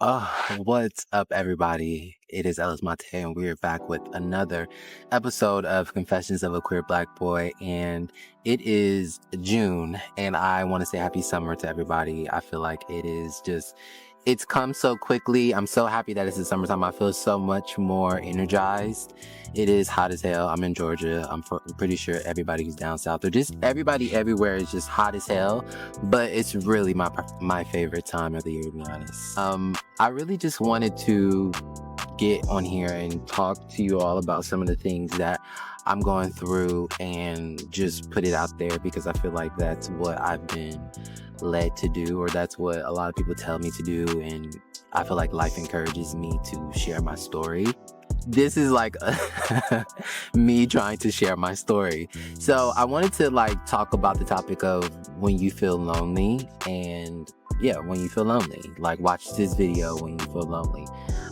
What's up, everybody? It is Ellis Mate, and we're back with another episode of Confessions of a Queer Black Boy. And it is June, and I want to say happy summer to everybody. I feel like it's come so quickly. I'm so happy that it's the summertime. I feel so much more energized. It is hot as hell. I'm in Georgia. I'm pretty sure everybody who's down south, or just everybody everywhere, is just hot as hell. But it's really my favorite time of the year, to be honest. I really just wanted to get on here and talk to you all about some of the things that I'm going through and just put it out there, because I feel like that's what I've been led to do, or that's what a lot of people tell me to do, and I feel like life encourages me to share my story. This is like me trying to share my story. So I wanted to talk about the topic of when you feel lonely, and when you feel lonely, watch this video when you feel lonely.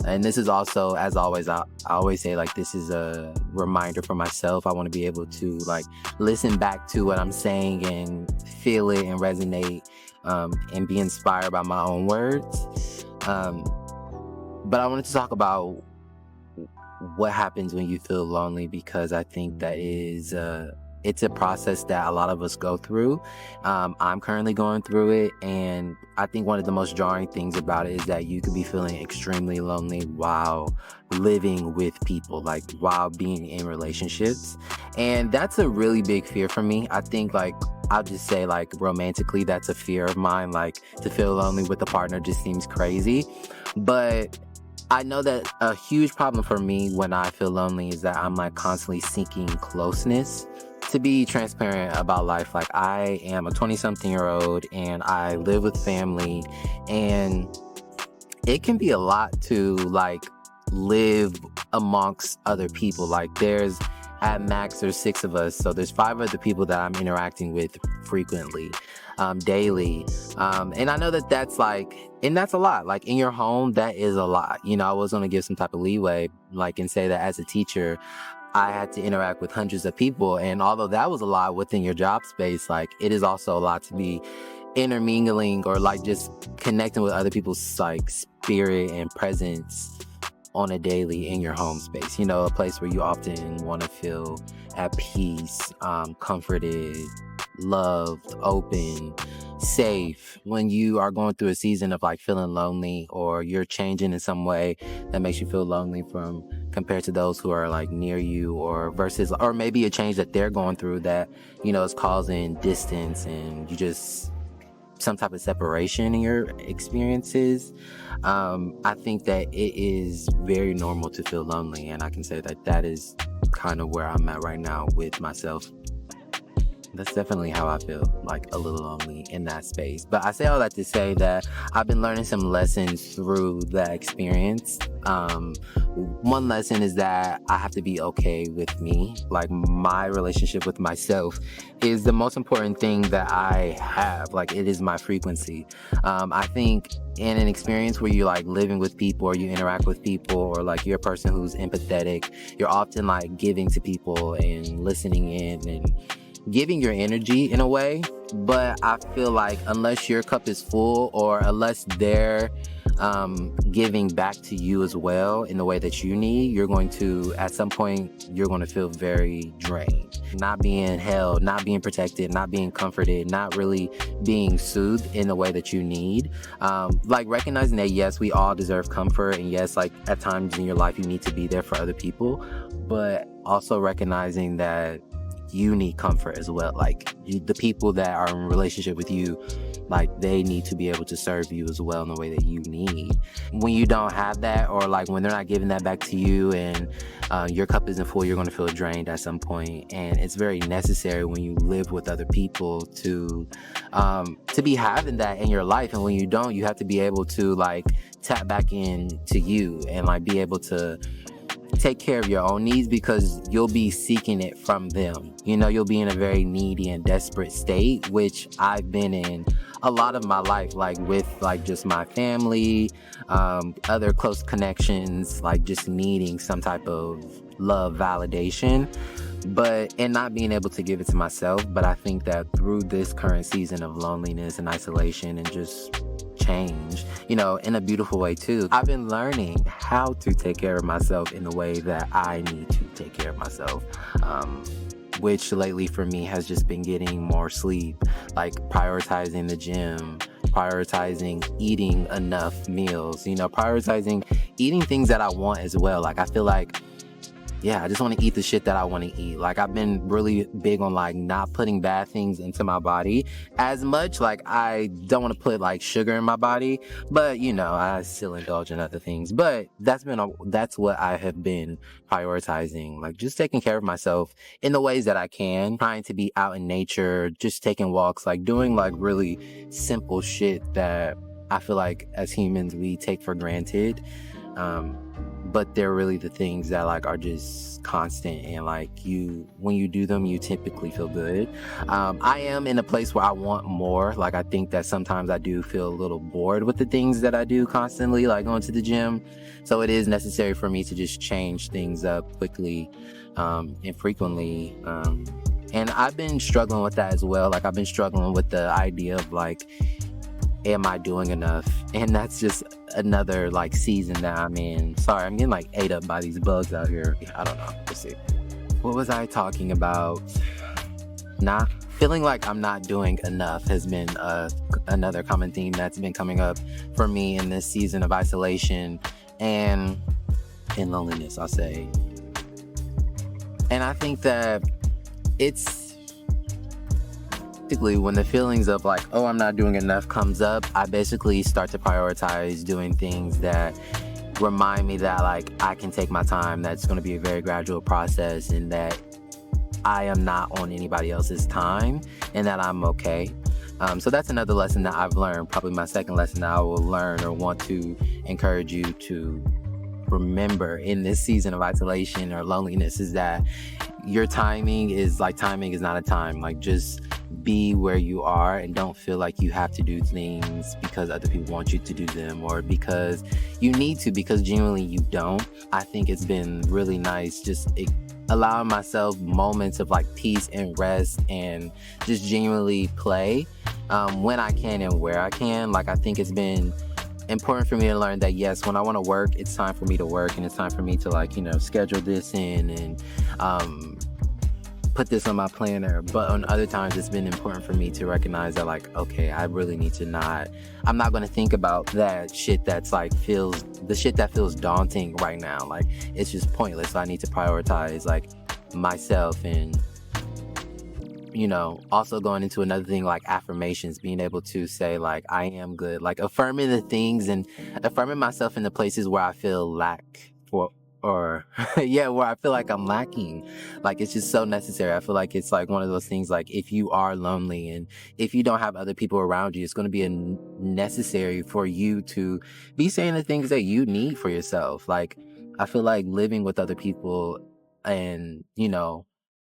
And this is also, as always, I always say, this is a reminder for myself. I want to be able to listen back to what I'm saying and feel it and resonate, and be inspired by my own words. But I wanted to talk about what happens when you feel lonely, because I think that is it's a process that a lot of us go through. I'm currently going through it, and I think one of the most jarring things about it is that you could be feeling extremely lonely while living with people, while being in relationships. And that's a really big fear for me. I think I'll just say romantically, that's a fear of mine. To feel lonely with a partner just seems crazy. But I know that a huge problem for me when I feel lonely is that I'm constantly seeking closeness. To be transparent about life, I am a 20-something-year-old and I live with family, and it can be a lot to live amongst other people. There's at max there's 6 of us, so there's 5 other people that I'm interacting with frequently, daily, and I know that that's and that's a lot. In your home, that is a lot. I was going to give some type of leeway, and say that as a teacher, I had to interact with hundreds of people, and although that was a lot within your job space, it is also a lot to be intermingling or just connecting with other people's spirit and presence on a daily in your home space. A place where you often want to feel at peace, comforted, loved, open, safe. When you are going through a season of feeling lonely, or you're changing in some way that makes you feel lonely compared to those who are near you, or maybe a change that they're going through that is causing distance, and you just some type of separation in your experiences. I think that it is very normal to feel lonely, and I can say that that is kind of where I'm at right now with myself. That's definitely how I feel, a little lonely in that space. But I say all that to say that I've been learning some lessons through that experience. One lesson is that I have to be okay with me. My relationship with myself is the most important thing that I have. It is my frequency. I think in an experience where you're living with people, or you interact with people, or you're a person who's empathetic, you're often giving to people and listening in and giving your energy in a way. But I feel unless your cup is full, or unless they're giving back to you as well in the way that you need, you're going to, at some point, you're going to feel very drained. Not being held, not being protected, not being comforted, not really being soothed in the way that you need. Recognizing that, yes, we all deserve comfort, and yes, at times in your life you need to be there for other people, but also recognizing that you need comfort as well. The people that are in relationship with you, they need to be able to serve you as well in the way that you need. When you don't have that, or when they're not giving that back to you, and your cup isn't full, you're going to feel drained at some point. And it's very necessary when you live with other people to be having that in your life. And when you don't, you have to be able to tap back into you and be able to take care of your own needs, because you'll be seeking it from them. You'll be in a very needy and desperate state, which I've been in a lot of my life, with just my family, other close connections, just needing some type of love validation. and not being able to give it to myself. But I think that through this current season of loneliness and isolation and just change, in a beautiful way too, I've been learning how to take care of myself in the way that I need to take care of myself. Which lately for me has just been getting more sleep, like prioritizing the gym, prioritizing eating enough meals, prioritizing eating things that I want as well. Like, I feel like, I just want to eat the shit that I want to eat. Like, I've been really big on like not putting bad things into my body as much. Like, I don't want to put like sugar in my body, but I still indulge in other things. But that's what I have been prioritizing, like just taking care of myself in the ways that I can, trying to be out in nature, just taking walks, like doing like really simple shit that I feel like as humans we take for granted. But they're really the things that like are just constant, and like when you do them, you typically feel good. I am in a place where I want more. Like, I think that sometimes I do feel a little bored with the things that I do constantly, like going to the gym. So it is necessary for me to just change things up quickly and frequently. And I've been struggling with that as well. Like, I've been struggling with the idea of like, am I doing enough? And that's just another like season that I'm in. Sorry, I'm getting like ate up by these bugs out here. I don't know. Let's see. What was I talking about? Not feeling like I'm not doing enough has been another common theme that's been coming up for me in this season of isolation and in loneliness, I'll say. And I think that it's when the feelings of like, oh, I'm not doing enough comes up, I basically start to prioritize doing things that remind me that like I can take my time, that's going to be a very gradual process, and that I am not on anybody else's time, and that I'm okay. So that's another lesson that I've learned, probably my second lesson that I will learn or want to encourage you to remember in this season of isolation or loneliness, is that your timing is not a time. Like, just be where you are and don't feel like you have to do things because other people want you to do them or because you need to, because genuinely you don't. I think it's been really nice just allowing myself moments of like peace and rest and just genuinely play when I can and where I can. Like, I think it's been important for me to learn that yes, when I want to work, it's time for me to work, and it's time for me to like, schedule this in and put this on my planner. But on other times, it's been important for me to recognize that like, okay, I really need to I'm not going to think about that shit that's like the shit that feels daunting right now. Like, it's just pointless. So I need to prioritize like myself. And also going into another thing like affirmations, being able to say like, I am good, like affirming the things and affirming myself in the places where I feel where I feel like I'm lacking. Like, it's just so necessary. I feel like it's like one of those things, like if you are lonely and if you don't have other people around you, it's going to be necessary for you to be saying the things that you need for yourself. Like, I feel like living with other people and,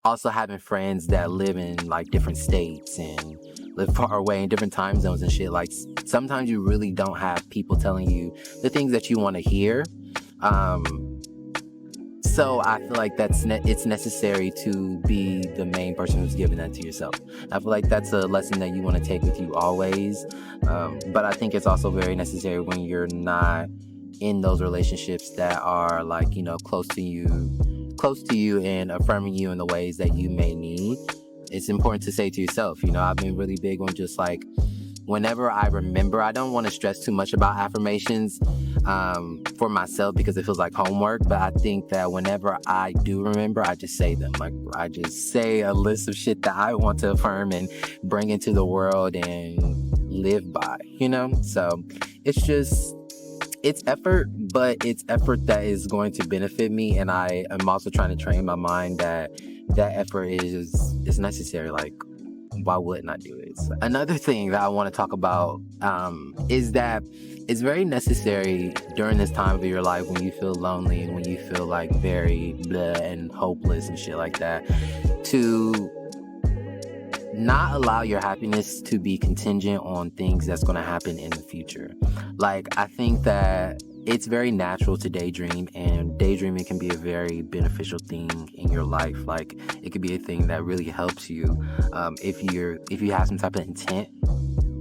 also having friends that live in like different states and live far away in different time zones and shit. Like, sometimes you really don't have people telling you the things that you want to hear. So I feel like it's necessary to be the main person who's giving that to yourself. I feel like that's a lesson that you want to take with you always. But I think it's also very necessary when you're not in those relationships that are like, close to you and affirming you in the ways that you may need. It's important to say to yourself, I've been really big on just like, whenever I remember, I don't want to stress too much about affirmations for myself because it feels like homework. But I think that whenever I do remember, I just say them. Like, I just say a list of shit that I want to affirm and bring into the world and live by, So it's effort, but it's effort that is going to benefit me. And I am also trying to train my mind that effort is necessary. Like, why wouldn't I do it? So another thing that I want to talk about is that it's very necessary during this time of your life when you feel lonely and when you feel like very blah and hopeless and shit like that, to not allow your happiness to be contingent on things that's going to happen in the future. Like, I think that it's very natural to daydream, and daydreaming can be a very beneficial thing in your life. Like, it could be a thing that really helps you if you have some type of intent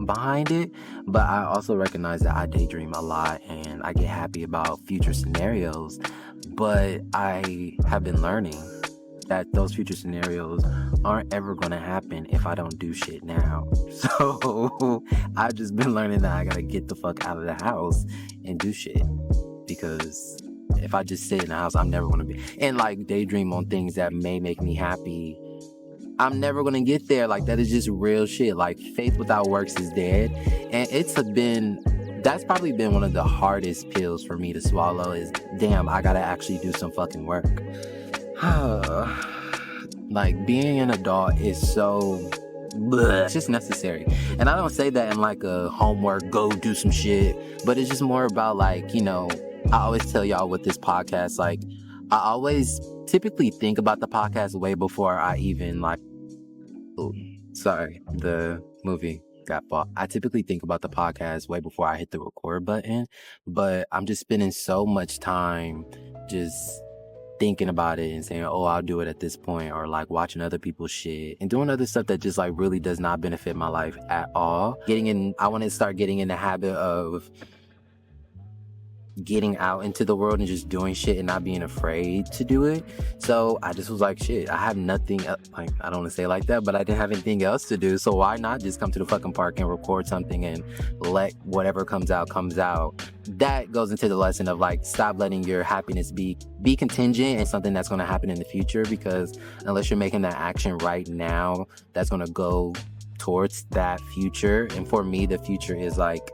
behind it. But I also recognize that I daydream a lot and I get happy about future scenarios, but I have been learning that those future scenarios aren't ever going to happen if I don't do shit now. So I've just been learning that I gotta get the fuck out of the house and do shit, because if I just sit in the house, I'm never going to be, and like daydream on things that may make me happy, I'm never going to get there. Like, that is just real shit. Like, faith without works is dead. And that's probably been one of the hardest pills for me to swallow, is damn, I gotta actually do some fucking work. Like, being an adult is so bleh. It's just necessary. And I don't say that in like a homework, go do some shit, but it's just more about like, I always tell y'all with this podcast, like, I always typically think about the podcast way before I even like, the movie got bought. I typically think about the podcast way before I hit the record button, but I'm just spending so much time just thinking about it and saying, oh, I'll do it at this point, or like watching other people's shit and doing other stuff that just like really does not benefit my life at all. I want to start getting in the habit of getting out into the world and just doing shit and not being afraid to do it. So I just was like, shit, I have nothing like, I don't want to say it like that, but I didn't have anything else to do, so why not just come to the fucking park and record something and let whatever comes out. That goes into the lesson of like, stop letting your happiness be contingent and something that's going to happen in the future, because unless you're making that action right now, that's going to go towards that future. And for me, the future is like,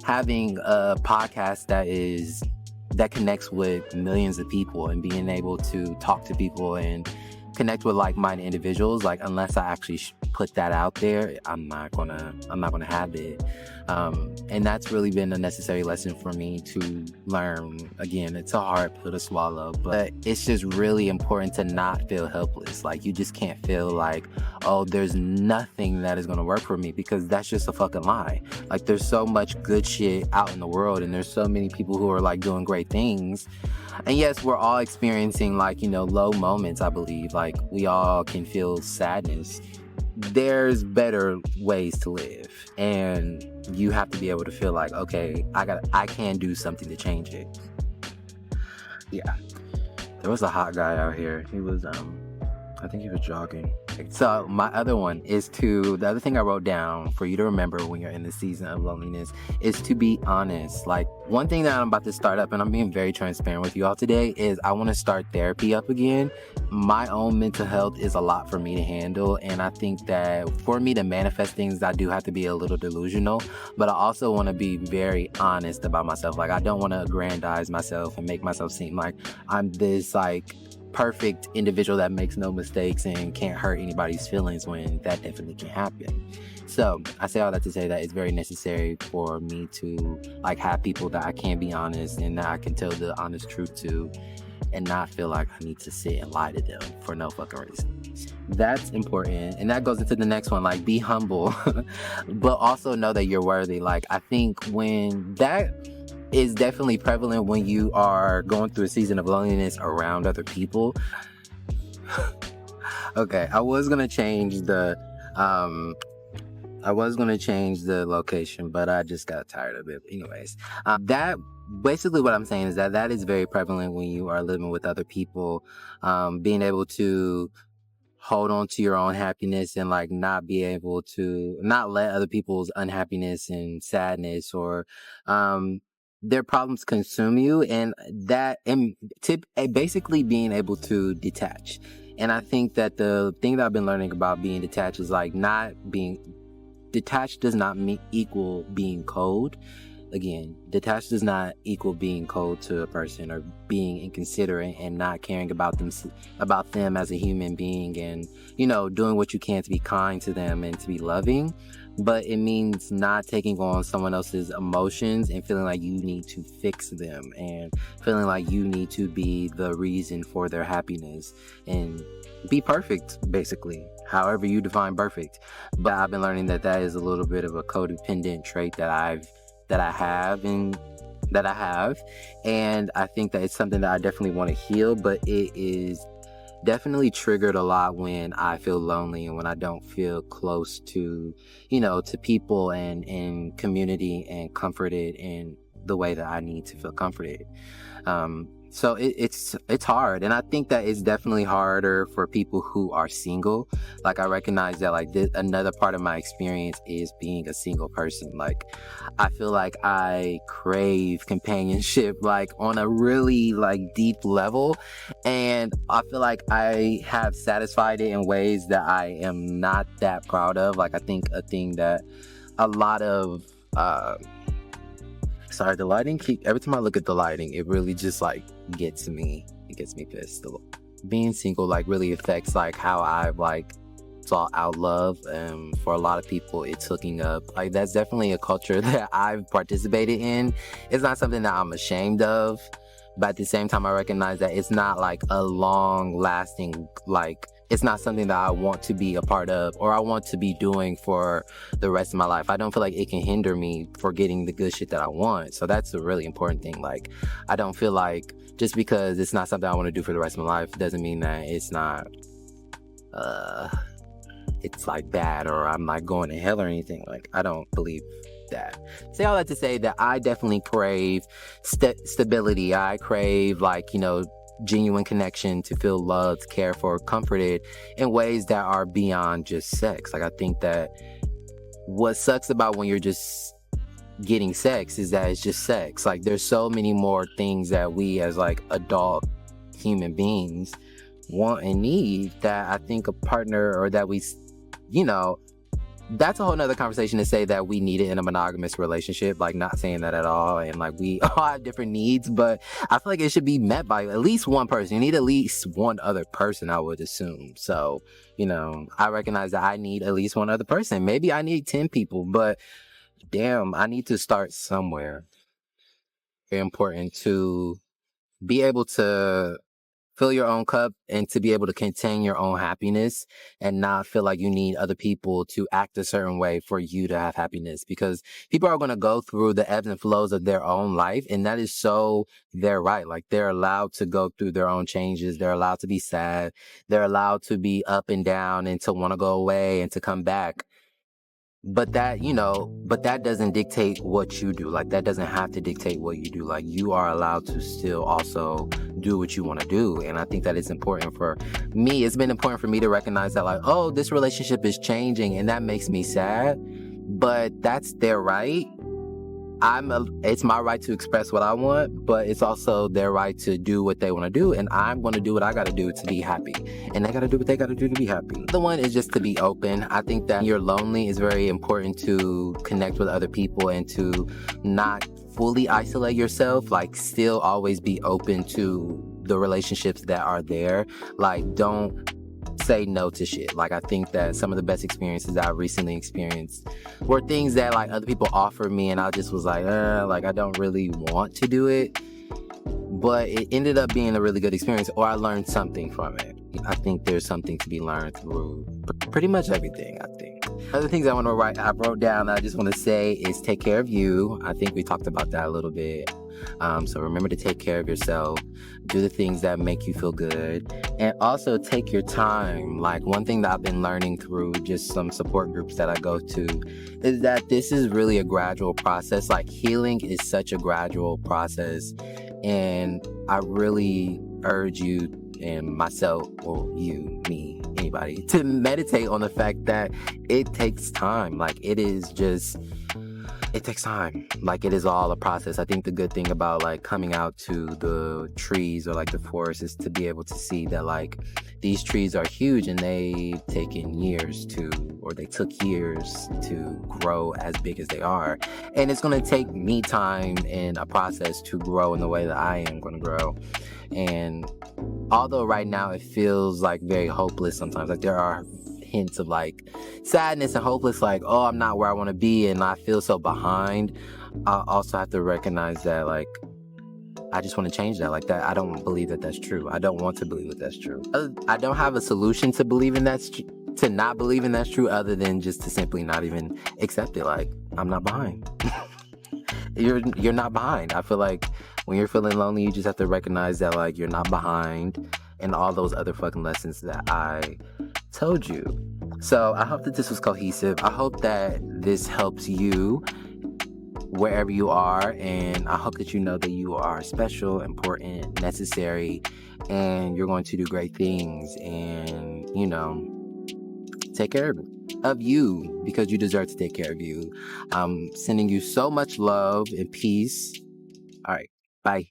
having a podcast that connects with millions of people and being able to talk to people and connect with like-minded individuals. Like, unless I actually put that out there, I'm not gonna have it. And that's really been a necessary lesson for me to learn. Again, it's a hard pill to swallow, but it's just really important to not feel helpless. Like, you just can't feel like, oh, there's nothing that is gonna work for me, because that's just a fucking lie. Like, there's so much good shit out in the world, and there's so many people who are like doing great things. And yes, we're all experiencing like, low moments, I believe. Like, we all can feel sadness. There's better ways to live, and you have to be able to feel like, okay, I can do something to change it. Yeah. There was a hot guy out here. He was, I think he was jogging. So my other one is the other thing I wrote down for you to remember when you're in the season of loneliness is to be honest. Like, one thing that I'm about to start up, and I'm being very transparent with you all today, is I want to start therapy up again. My own mental health is a lot for me to handle, and I think that for me to manifest things, I do have to be a little delusional, but I also want to be very honest about myself. Like, I don't want to aggrandize myself and make myself seem like I'm this like perfect individual that makes no mistakes and can't hurt anybody's feelings, when that definitely can happen. So I say all that to say that it's very necessary for me to like have people that I can be honest and that I can tell the honest truth to, and not feel like I need to sit and lie to them for no fucking reason. That's important. And that goes into the next one, like, be humble, but also know that you're worthy. Like, I think when that is definitely prevalent when you are going through a season of loneliness around other people. Okay, I was gonna change the location, but I just got tired of it. Anyways, that basically what I'm saying is that is very prevalent when you are living with other people. Being able to hold on to your own happiness and like not be able to not let other people's unhappiness and sadness or their problems consume you, and basically being able to detach. And I think that the thing that I've been learning about being detached is like not being detached does not equal being cold. Again, detached does not equal being cold to a person or being inconsiderate and not caring about them as a human being, and doing what you can to be kind to them and to be loving. But it means not taking on someone else's emotions and feeling like you need to fix them and feeling like you need to be the reason for their happiness and be perfect, basically, however you define perfect. But I've been learning that is a little bit of a codependent trait that I have, and that I have. And I think that it's something that I definitely want to heal, but it is definitely triggered a lot when I feel lonely and when I don't feel close to, to people and community and comforted in the way that I need to feel comforted. So it's hard. And I think that it's definitely harder for people who are single. Like, I recognize that, like, another part of my experience is being a single person. Like, I feel like I crave companionship, like, on a really, like, deep level. And I feel like I have satisfied it in ways that I am not that proud of. Like, I think a thing that a lot of, sorry, the lighting every time I look at the lighting, it really just, like, gets me. It gets me pissed. Being single, like, really affects, like, how I, like, sought out love. For a lot of people, it's hooking up. Like, that's definitely a culture that I've participated in. It's not something that I'm ashamed of, but at the same time, I recognize that it's not, like, a long-lasting, like, it's not something that I want to be a part of or I want to be doing for the rest of my life. I don't feel like it can hinder me for getting the good shit that I want. So that's a really important thing. Like, I don't feel like just because it's not something I want to do for the rest of my life doesn't mean that it's not, it's like bad or I'm like going to hell or anything. Like, I don't believe that. Say all that to say that I definitely crave stability. I crave, like, genuine connection, to feel loved, cared for, comforted in ways that are beyond just sex. Like, I think that what sucks about when you're just getting sex is that it's just sex. Like, there's so many more things that we as, like, adult human beings want and need that I think a partner, or that we, that's a whole nother conversation to say that we need it in a monogamous relationship. Like, not saying that at all. And, like, we all have different needs, but I feel like it should be met by at least one person. You need at least one other person, I would assume. So, I recognize that I need at least one other person. Maybe I need 10 people, but damn, I need to start somewhere. Very important to be able to fill your own cup and to be able to contain your own happiness and not feel like you need other people to act a certain way for you to have happiness, because people are going to go through the ebbs and flows of their own life, and that is so their right. Like, they're allowed to go through their own changes. They're allowed to be sad. They're allowed to be up and down and to want to go away and to come back. But that doesn't dictate what you do. Like, that doesn't have to dictate what you do. Like, you are allowed to still also do what you want to do. And I think that it's important for me. It's been important for me to recognize that, like, oh, this relationship is changing and that makes me sad, but that's their right. It's my right to express what I want, but it's also their right to do what they want to do. And I'm going to do what I got to do to be happy. And they got to do what they got to do to be happy. The one is just to be open. I think that you're lonely is very important to connect with other people and to not fully isolate yourself. Like, still always be open to the relationships that are there. Like, don't say no to shit. Like, I think that some of the best experiences that I recently experienced were things that, like, other people offered me and I just was like, like, I don't really want to do it, but it ended up being a really good experience, or I learned something from it. I think there's something to be learned through pretty much everything, I think. Other things I wrote down that I just want to say is take care of you. I think we talked about that a little bit. So remember to take care of yourself, do the things that make you feel good, and also take your time. Like, one thing that I've been learning through just some support groups that I go to is that this is really a gradual process. Like, healing is such a gradual process, and I really urge you and myself, or you, me, anybody, to meditate on the fact that it takes time. Like, it takes time. Like, it is all a process. I think the good thing about, like, coming out to the trees or, like, the forest is to be able to see that, like, these trees are huge and they've taken years they took years to grow as big as they are. And it's going to take me time and a process to grow in the way that I am going to grow. And although right now it feels like very hopeless sometimes, like, there are hints of, like, sadness and hopeless, like, oh, I'm not where I want to be and I feel so behind. I also have to recognize that, like, I just want to change that. Like, that, I don't believe that that's true. I don't want to believe that that's true. I don't have a solution to not believing that's true, other than just to simply not even accept it. Like, I'm not behind. you're not behind. I feel like when you're feeling lonely, you just have to recognize that like you're not behind, and all those other fucking lessons that I told you. So I hope that this was cohesive. I hope that this helps you wherever you are, and I hope that you know that you are special, important, necessary, and you're going to do great things, and take care of you, because you deserve to take care of you. I'm sending you so much love and peace. All right, bye.